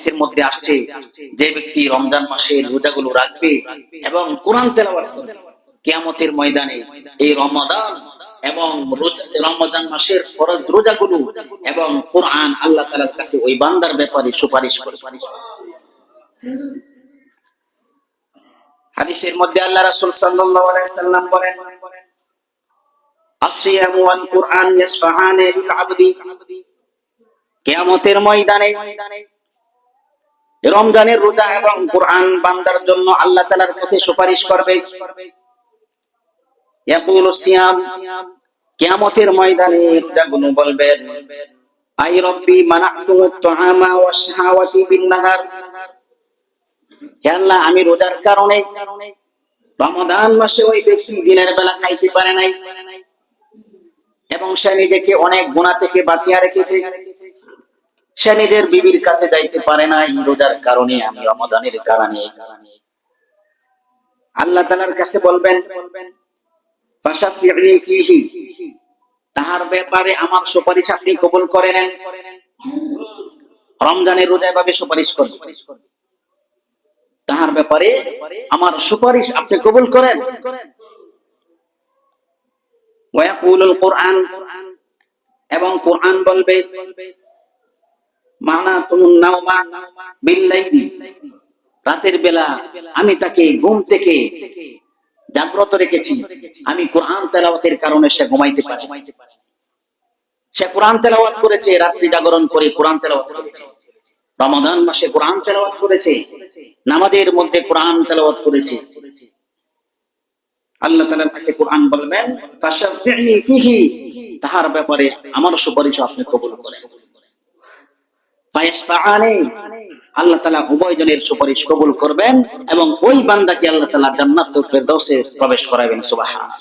হাদিসের মধ্যে আসছে যে ব্যক্তি রমজান মাসে রোজাগুলো রাখবে এবং কোরআন তেলাওয়াত করবে, কিয়ামতের ময়দানে এই রমাদান এবং রমজান মাসের ফরজ রোজাগুলো এবং কোরআন আল্লাহ তাআলার কাছে ওই বান্দার ব্যাপারে সুপারিশ করবে। হাদিসের মধ্যে আল্লাহ রাসূল সাল্লাল্লাহু আলাইহি সাল্লাম বলেন, আসিয়ামু ওয়াল কুরআন ইয়াসফাহানি লিল আবদি, কিয়ামতের ময়দানে রমজানের রোজা এবং কোরআন বান্দার জন্য আল্লাহ তাআলার কাছে সুপারিশ করবে। ইয়াকুলু সিয়াম, কিয়ামতের ময়দানে রোজাগুলো বলবেন, আই রব্বি মানাতু আত-তাআমা ওয়াশ শাহাওয়াতি বিন নাহার, হে আল্লাহ আমি রোজার কারণে রমাদান মাসে ওই ব্যক্তি দিনের বেলা খাইতে পারে নাই এবং সে নিজেকে অনেক গুনাহ থেকে বাঁচিয়ে রেখেছে, সে নিজের বিবির কাছে যাইতে পারে নাই রোজার কারণে, আমি রমাদানের কারণে। আল্লাহ তাআলার কাছে বলবেন, ফাশাফি'নি ফীহি, তার ব্যাপারে আমার সুপারিশ আপনি কবুল করে নেন। রমজানের রোজা এভাবে সুপারিশ করবে, তার ব্যাপারে আমার সুপারিশ আপনি কবুল করেন। ওয়া ইয়াকুলুল কুরআন, এবং কোরআন বলবে, মানাতুন নাওমা বিল্লাইলি, রাতের বেলা আমি তাকে ঘুম থেকে জাগ্রত রেখেছি, আমি কোরআন তেলাওয়াতের কারণে সে ঘুমাইতে পারে। সে কোরআন তেলাওয়াত করেছে, রাত্রি জাগরণ করে কোরআন তেলাওয়াত করেছে, রমাদান মাসে কোরআন তেলাওয়াত করেছে, নামাজের মধ্যে কোরআন তেলাওয়াত করেছে। আল্লাহ তাআলার কাছে কোরআন বলবেন, ফাশাফি'নি ফীহি, তার ব্যাপারে আমার সুপারিশ আপনি কবুল করেন। ফায়াশফাআনি, আল্লাহ তাআলা উভয় জনের সুপারিশ কবুল করবেন এবং ওই বান্দাকে আল্লাহ তাআলা জান্নাতুল ফেরদাউসে প্রবেশ করাবেন। সুবহানাল্লাহ।